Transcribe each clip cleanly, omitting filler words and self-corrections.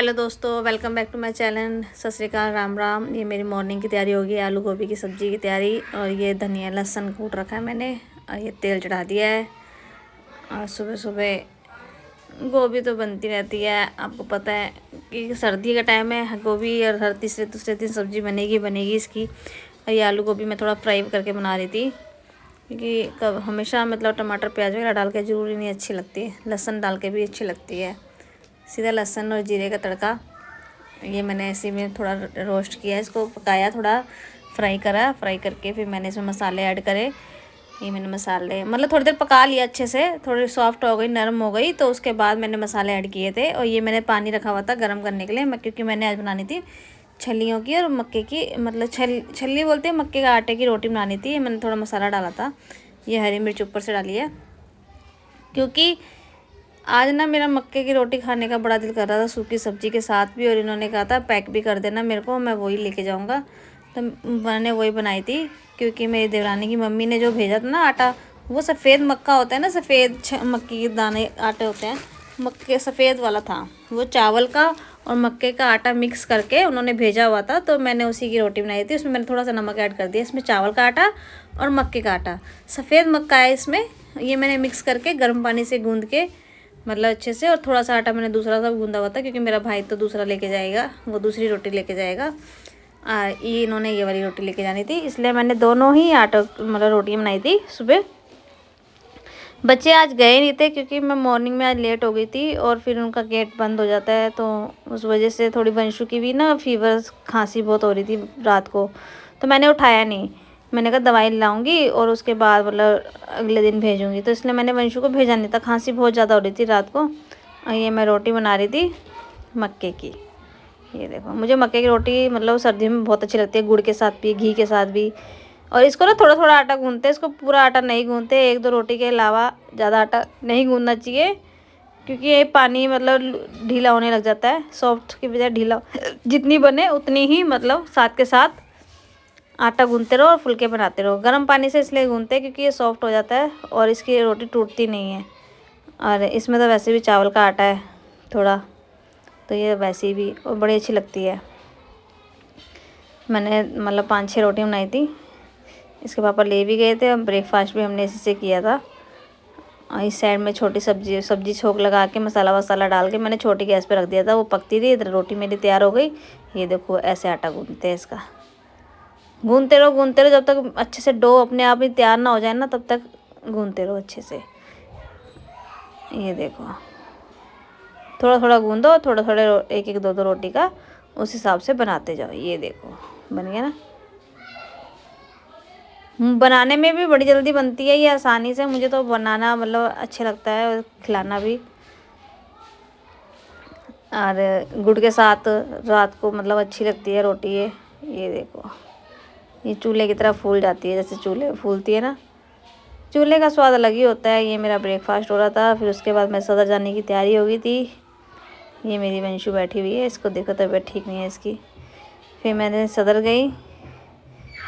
Hello दोस्तों, welcome back to my channel. Sat Shri अकाल, राम राम। ये मेरी मॉर्निंग की तैयारी होगी, आलू गोभी की सब्ज़ी की तैयारी। और ये धनिया लहसुन कूट रखा है मैंने, और ये तेल चढ़ा दिया है। और सुबह सुबह गोभी तो बनती रहती है, आपको पता है कि सर्दी का टाइम है, गोभी और हर तीसरे दूसरे दिन सब्ज़ी बनेगी इसकी। और ये आलू गोभी मैं थोड़ा फ्राई करके बना रही थी, क्योंकि कब हमेशा मतलब टमाटर प्याज वगैरह डाल के ज़रूरी नहीं अच्छी लगती है, लहसुन डाल के भी अच्छी लगती है। सीधा लहसुन और जीरे का तड़का, ये मैंने ऐसे में थोड़ा रोस्ट किया, इसको पकाया, थोड़ा फ्राई करके फिर मैंने इसमें मसाले ऐड करे। ये मैंने मसाले मतलब थोड़ी देर पका लिया अच्छे से, थोड़ी सॉफ्ट हो गई, नरम हो गई, तो उसके बाद मैंने मसाले ऐड किए थे। और ये मैंने पानी रखा हुआ था गर्म करने के लिए, क्योंकि मैंने आज बनानी थी छलियों की और मक्के की, मतलब छल्ली बोलते हैं, मक्के का आटे की रोटी बनानी थी। मैंने थोड़ा मसाला डाला था, ये हरी मिर्च ऊपर से डाली है, क्योंकि आज ना मेरा मक्के की रोटी खाने का बड़ा दिल कर रहा था सूखी सब्जी के साथ भी। और इन्होंने कहा था पैक भी कर देना मेरे को, मैं वही लेके जाऊंगा, तो मैंने वही बनाई थी। क्योंकि मेरी देवरानी की मम्मी ने जो भेजा था ना आटा, वो सफ़ेद मक्का होता है ना, सफ़ेद मक्के के दाने आटे होते हैं, मक्के सफ़ेद वाला था वो, चावल का और मक्के का आटा मिक्स करके उन्होंने भेजा हुआ था, तो मैंने उसी की रोटी बनाई थी। उसमें मैंने थोड़ा सा नमक ऐड कर दिया। इसमें चावल का आटा और मक्के का आटा, सफ़ेद मक्का है इसमें, ये मैंने मिक्स करके गर्म पानी से गूँध के मतलब अच्छे से। और थोड़ा सा आटा मैंने दूसरा सा गूंदा हुआ था, क्योंकि मेरा भाई तो दूसरा लेके जाएगा, वो दूसरी रोटी लेके जाएगा। ये इन्होंने ये वाली रोटी लेके जानी थी, इसलिए मैंने दोनों ही आटा मतलब रोटियाँ बनाई थी सुबह। बच्चे आज गए नहीं थे, क्योंकि मैं मॉर्निंग में आज लेट हो गई थी, और फिर उनका गेट बंद हो जाता है, तो उस वजह से थोड़ी वंशु की भी ना फीवर खांसी बहुत हो रही थी रात को, तो मैंने उठाया नहीं। मैंने कहा दवाई लाऊंगी और उसके बाद मतलब अगले दिन भेजूंगी, तो इसलिए मैंने वंशु को भेजा नहीं था, खांसी बहुत ज़्यादा हो रही थी रात को। और ये मैं रोटी बना रही थी मक्के की। ये देखो, मुझे मक्के की रोटी मतलब सर्दियों में बहुत अच्छी लगती है, गुड़ के साथ भी, घी के साथ भी। और इसको ना थोड़ा थोड़ा आटा गूंदते हैं, इसको पूरा आटा नहीं गूंदते, एक दो रोटी के अलावा ज़्यादा आटा नहीं गूंदना चाहिए, क्योंकि ये पानी मतलब ढीला होने लग जाता है, सॉफ्ट की बजाय ढीला। जितनी बने उतनी ही मतलब साथ के साथ आटा गूंदते रहो और फुलके बनाते रहो। गर्म पानी से इसलिए गूंदते हैं क्योंकि ये सॉफ्ट हो जाता है और इसकी रोटी टूटती नहीं है। और इसमें तो वैसे भी चावल का आटा है थोड़ा, तो ये वैसे भी और बड़ी अच्छी लगती है। मैंने मतलब 5-6 रोटी बनाई थी, इसके पापा ले भी गए थे, और ब्रेकफास्ट भी हमने इसी से किया था। और इस साइड में छोटी सब्जी छोंक लगा के मसाला वसाला डाल के मैंने छोटी गैस पे रख दिया था, वो पकती रही, इधर रोटी मेरी तैयार हो गई। ये देखो ऐसे आटा गूंदते हैं इसका, गूंदते रहो जब तक अच्छे से डो अपने आप ही तैयार ना हो जाए ना, तब तक गूंदते रहो अच्छे से। ये देखो थोड़ा थोड़ा गूंदो, थोड़ा थोड़ा एक एक दो दो रोटी का उस हिसाब से बनाते जाओ। ये देखो बन गया ना। बनाने में भी बड़ी जल्दी बनती है ये, आसानी से। मुझे तो बनाना मतलब अच्छा लगता है और खिलाना भी। और गुड़ के साथ रात को मतलब अच्छी लगती है रोटी ये देखो, ये चूल्हे की तरह फूल जाती है, जैसे चूल्हे फूलती है ना, चूल्हे का स्वाद अलग ही होता है। ये मेरा ब्रेकफास्ट हो रहा था, फिर उसके बाद मैं सदर जाने की तैयारी हो गई थी। ये मेरी वंशु बैठी हुई है, इसको देखो तबीयत ठीक नहीं है इसकी। फिर मैंने सदर गई,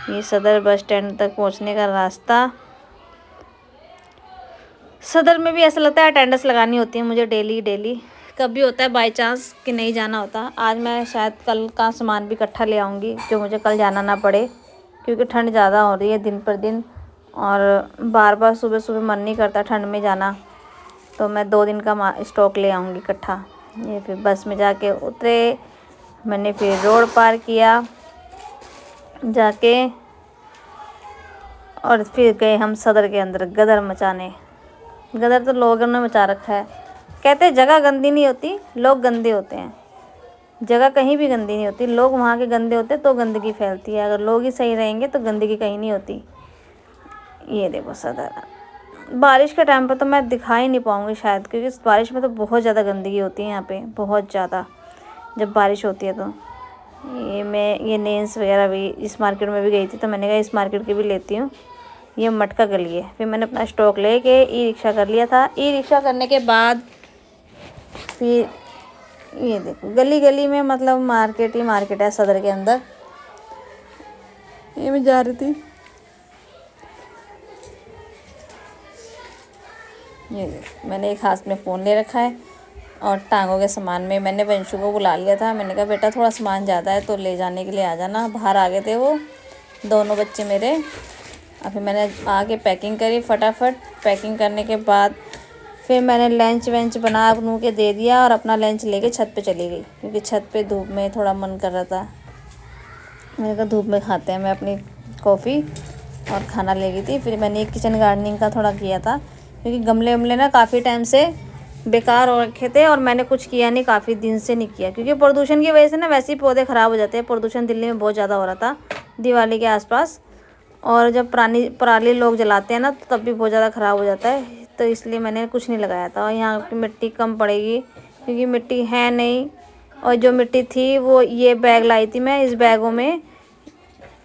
ये सदर बस स्टैंड तक पहुंचने का रास्ता। सदर में भी ऐसा लगता है अटेंडेंस लगानी होती है मुझे डेली। कभी होता है बाय चांस कि नहीं जाना होता। आज मैं शायद कल का सामान भी इकट्ठा ले आऊँगी, जो मुझे कल जाना ना पड़े, क्योंकि ठंड ज़्यादा हो रही है दिन पर दिन, और बार बार सुबह सुबह मन नहीं करता ठंड में जाना, तो मैं 2 दिन का स्टॉक ले आऊँगी इकट्ठा। ये फिर बस में जाके उतरे, मैंने फिर रोड पार किया जाके, और फिर गए हम सदर के अंदर गदर मचाने। गदर तो लोगों ने मचा रखा है। कहते हैं जगह गंदी नहीं होती, लोग गंदे होते हैं। जगह कहीं भी गंदी नहीं होती, लोग वहाँ के गंदे होते तो गंदगी फैलती है। अगर लोग ही सही रहेंगे तो गंदगी कहीं नहीं होती। ये देखो सदर, बारिश के टाइम पर तो मैं दिखा ही नहीं पाऊँगी शायद, क्योंकि इस बारिश में तो बहुत ज़्यादा गंदगी होती है यहाँ पे, बहुत ज़्यादा जब बारिश होती है तो। ये नेल्स वगैरह भी इस मार्केट में भी गई थी, तो मैंने कहा इस मार्केट की भी लेती हूँ। ये मटका गली है। फिर मैंने अपना स्टॉक लेके ई रिक्शा कर लिया था। ई रिक्शा करने के बाद फिर ये देखो गली गली में मतलब मार्केट ही मार्केट है सदर के अंदर। ये मैं जा रही थी, ये मैंने एक हाथ में फ़ोन ले रखा है और टांगों के सामान में मैंने वंशु को बुला लिया था। मैंने कहा बेटा थोड़ा सामान ज़्यादा है तो ले जाने के लिए आ जाना। बाहर आ गए थे वो दोनों बच्चे मेरे। फिर मैंने आके पैकिंग करी फटाफट। पैकिंग करने के बाद फिर मैंने लंच वंच बना बनू के दे दिया और अपना लंच लेके छत पे चली गई, क्योंकि छत पे धूप में थोड़ा मन कर रहा था। मैंने कहा धूप में खाते हैं। मैं अपनी कॉफ़ी और खाना ले गई थी। फिर मैंने एक किचन गार्डनिंग का थोड़ा किया था, क्योंकि गमले वमले ना काफ़ी टाइम से बेकार हो रखे थे और मैंने कुछ किया नहीं, काफ़ी दिन से नहीं किया, क्योंकि प्रदूषण की वजह से ना वैसे ही पौधे ख़राब हो जाते हैं। प्रदूषण दिल्ली में बहुत ज़्यादा हो रहा था दिवाली के आसपास, और जब पराली लोग जलाते हैं ना तो तब भी बहुत ज़्यादा ख़राब हो जाता है। तो इसलिए मैंने कुछ नहीं लगाया था। और यहाँ की मिट्टी कम पड़ेगी क्योंकि मिट्टी है नहीं, और जो मिट्टी थी वो ये बैग लाई थी मैं, इस बैगों में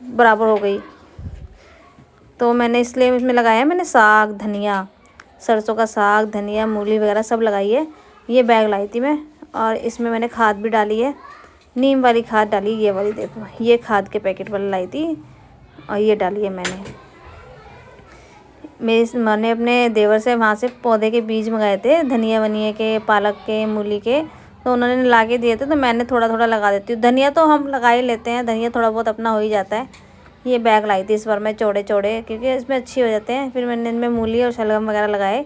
बराबर हो गई। तो मैंने इसलिए इसमें लगाया है मैंने साग, धनिया, सरसों का साग, धनिया, मूली वगैरह सब लगाई है। ये बैग लाई थी मैं, और इसमें मैंने खाद भी डाली है, नीम वाली खाद डाली। ये वाली देखो, ये खाद के पैकेट वाली लाई थी और ये डाली है मैंने अपने देवर से वहाँ से पौधे के बीज मंगाए थे, धनिया वनिया के, पालक के, मूली के। तो उन्होंने ला के दिए थे, तो मैंने थोड़ा थोड़ा लगा देती हूँ। धनिया तो हम लगा ही लेते हैं, धनिया थोड़ा बहुत अपना हो ही जाता है। ये बैग लाई थी इस बार मैं चौड़े चौड़े, क्योंकि इसमें अच्छी हो जाते हैं। फिर मैंने इनमें मूली और शलगम वगैरह लगाए,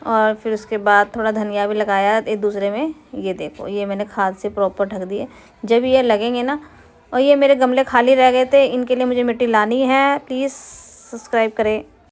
और फिर उसके बाद थोड़ा धनिया भी लगाया एक दूसरे में। ये देखो, ये मैंने खाद से प्रॉपर ढक दिए। जब ये लगेंगे ना, और ये मेरे गमले खाली रह गए थे, इनके लिए मुझे मिट्टी लानी है। प्लीज़ सब्सक्राइब करें।